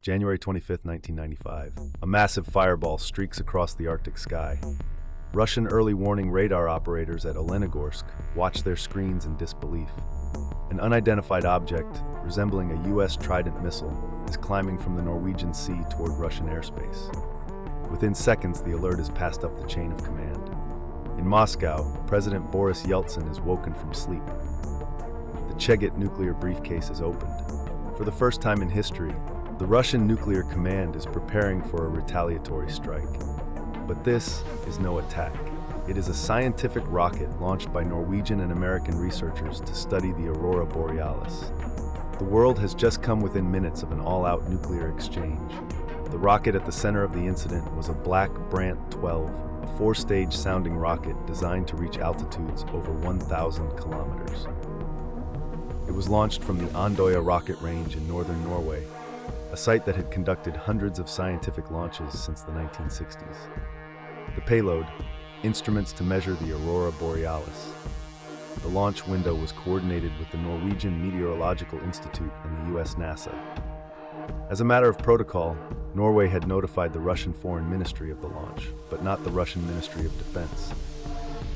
January 25, 1995. A massive fireball streaks across the Arctic sky. Russian early warning radar operators at Olenogorsk watch their screens in disbelief. An unidentified object, resembling a U.S. Trident missile, is climbing from the Norwegian Sea toward Russian airspace. Within seconds, the alert is passed up the chain of command. In Moscow, President Boris Yeltsin is woken from sleep. The Cheget nuclear briefcase is opened. For the first time in history, the Russian nuclear command is preparing for a retaliatory strike. But this is no attack. It is a scientific rocket launched by Norwegian and American researchers to study the aurora borealis. The world has just come within minutes of an all-out nuclear exchange. The rocket at the center of the incident was a black Brant 12, a four-stage sounding rocket designed to reach altitudes over 1,000 kilometers. It was launched from the Andøya rocket range in northern Norway, a site that had conducted hundreds of scientific launches since the 1960s. The payload, instruments to measure the aurora borealis. The launch window was coordinated with the Norwegian Meteorological Institute and the US NASA. As a matter of protocol, Norway had notified the Russian Foreign Ministry of the launch, but not the Russian Ministry of Defense.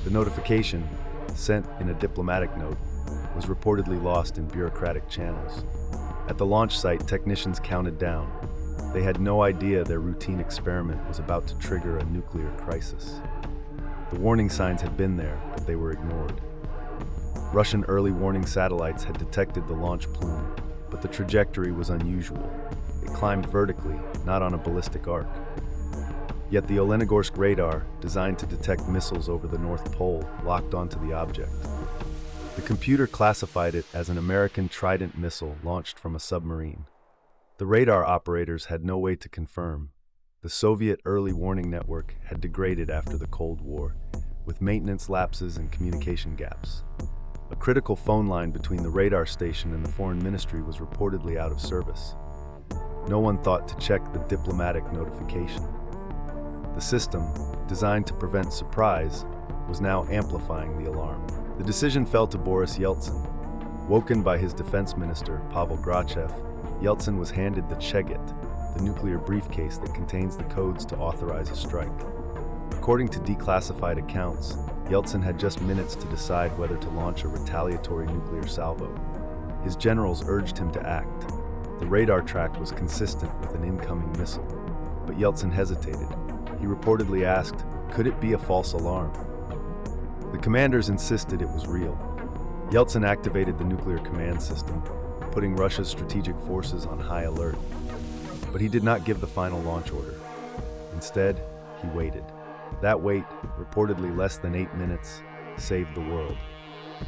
The notification, sent in a diplomatic note, was reportedly lost in bureaucratic channels. At the launch site, technicians counted down. They had no idea their routine experiment was about to trigger a nuclear crisis. The warning signs had been there, but they were ignored. Russian early warning satellites had detected the launch plume, but the trajectory was unusual. It climbed vertically, not on a ballistic arc. Yet the Olenogorsk radar, designed to detect missiles over the North Pole, locked onto the object. The computer classified it as an American Trident missile launched from a submarine. The radar operators had no way to confirm. The Soviet early warning network had degraded after the Cold War, with maintenance lapses and communication gaps. A critical phone line between the radar station and the Foreign Ministry was reportedly out of service. No one thought to check the diplomatic notification. The system, designed to prevent surprise, was now amplifying the alarm. The decision fell to Boris Yeltsin. Woken by his defense minister, Pavel Grachev, Yeltsin was handed the Cheget, the nuclear briefcase that contains the codes to authorize a strike. According to declassified accounts, Yeltsin had just minutes to decide whether to launch a retaliatory nuclear salvo. His generals urged him to act. The radar track was consistent with an incoming missile, but Yeltsin hesitated. He reportedly asked, "Could it be a false alarm?" The commanders insisted it was real. Yeltsin activated the nuclear command system, putting Russia's strategic forces on high alert. But he did not give the final launch order. Instead, he waited. That wait, reportedly less than 8 minutes, saved the world.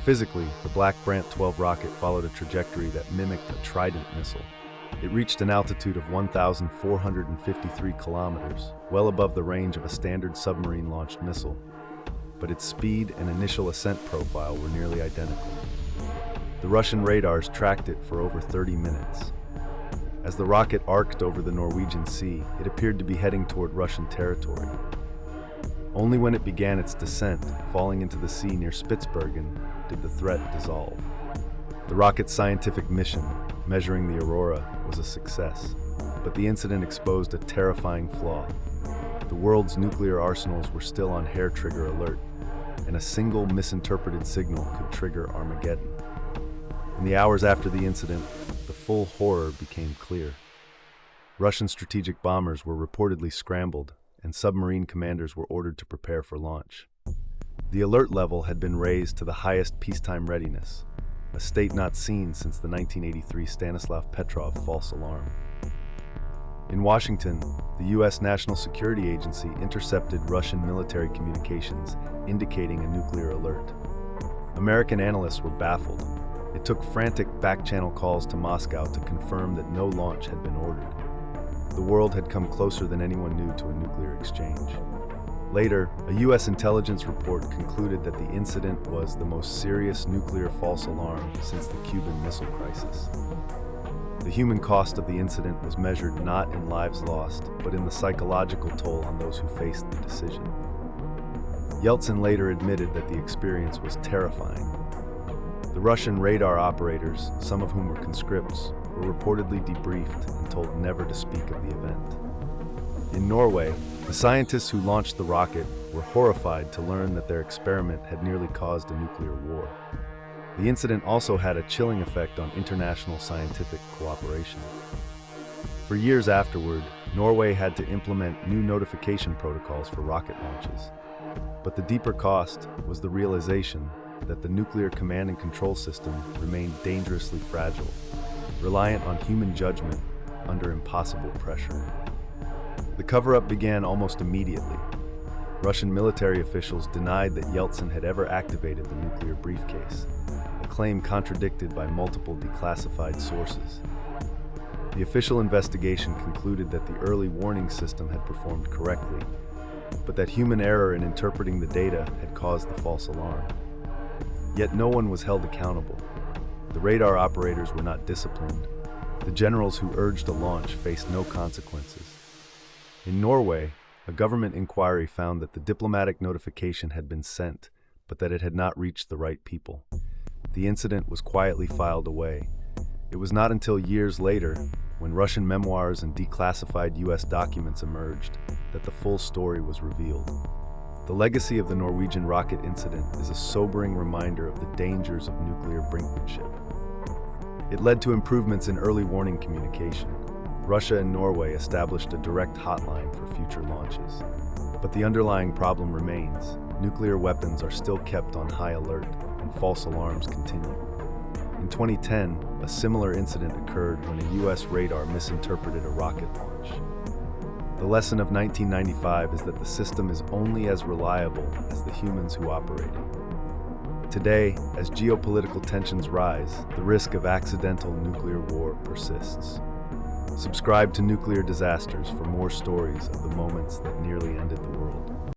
Physically, the Black Brant 12 rocket followed a trajectory that mimicked a Trident missile. It reached an altitude of 1,453 kilometers, well above the range of a standard submarine-launched missile. But its speed and initial ascent profile were nearly identical. The Russian radars tracked it for over 30 minutes. As the rocket arced over the Norwegian Sea, it appeared to be heading toward Russian territory. Only when it began its descent, falling into the sea near Spitsbergen, did the threat dissolve. The rocket's scientific mission, measuring the aurora, was a success, but the incident exposed a terrifying flaw. The world's nuclear arsenals were still on hair-trigger alert, and a single misinterpreted signal could trigger Armageddon. In the hours after the incident, the full horror became clear. Russian strategic bombers were reportedly scrambled, and submarine commanders were ordered to prepare for launch. The alert level had been raised to the highest peacetime readiness, a state not seen since the 1983 Stanislav Petrov false alarm. In Washington, the U.S. National Security Agency intercepted Russian military communications indicating a nuclear alert. American analysts were baffled. It took frantic back-channel calls to Moscow to confirm that no launch had been ordered. The world had come closer than anyone knew to a nuclear exchange. Later, a U.S. intelligence report concluded that the incident was the most serious nuclear false alarm since the Cuban Missile Crisis. The human cost of the incident was measured not in lives lost, but in the psychological toll on those who faced the decision. Yeltsin later admitted that the experience was terrifying. The Russian radar operators, some of whom were conscripts, were reportedly debriefed and told never to speak of the event. In Norway, the scientists who launched the rocket were horrified to learn that their experiment had nearly caused a nuclear war. The incident also had a chilling effect on international scientific cooperation. For years afterward, Norway had to implement new notification protocols for rocket launches. But the deeper cost was the realization that the nuclear command and control system remained dangerously fragile, reliant on human judgment under impossible pressure. The cover-up began almost immediately. Russian military officials denied that Yeltsin had ever activated the nuclear briefcase, a claim contradicted by multiple declassified sources. The official investigation concluded that the early warning system had performed correctly, but that human error in interpreting the data had caused the false alarm. Yet no one was held accountable. The radar operators were not disciplined. The generals who urged a launch faced no consequences. In Norway, a government inquiry found that the diplomatic notification had been sent, but that it had not reached the right people. The incident was quietly filed away. It was not until years later, when Russian memoirs and declassified US documents emerged, that the full story was revealed. The legacy of the Norwegian rocket incident is a sobering reminder of the dangers of nuclear brinkmanship. It led to improvements in early warning communication. Russia and Norway established a direct hotline for future launches. But the underlying problem remains. Nuclear weapons are still kept on high alert, and false alarms continue. In 2010, a similar incident occurred when a US radar misinterpreted a rocket launch. The lesson of 1995 is that the system is only as reliable as the humans who operate it. Today, as geopolitical tensions rise, the risk of accidental nuclear war persists. Subscribe to Nuclear Disasters for more stories of the moments that nearly ended the world.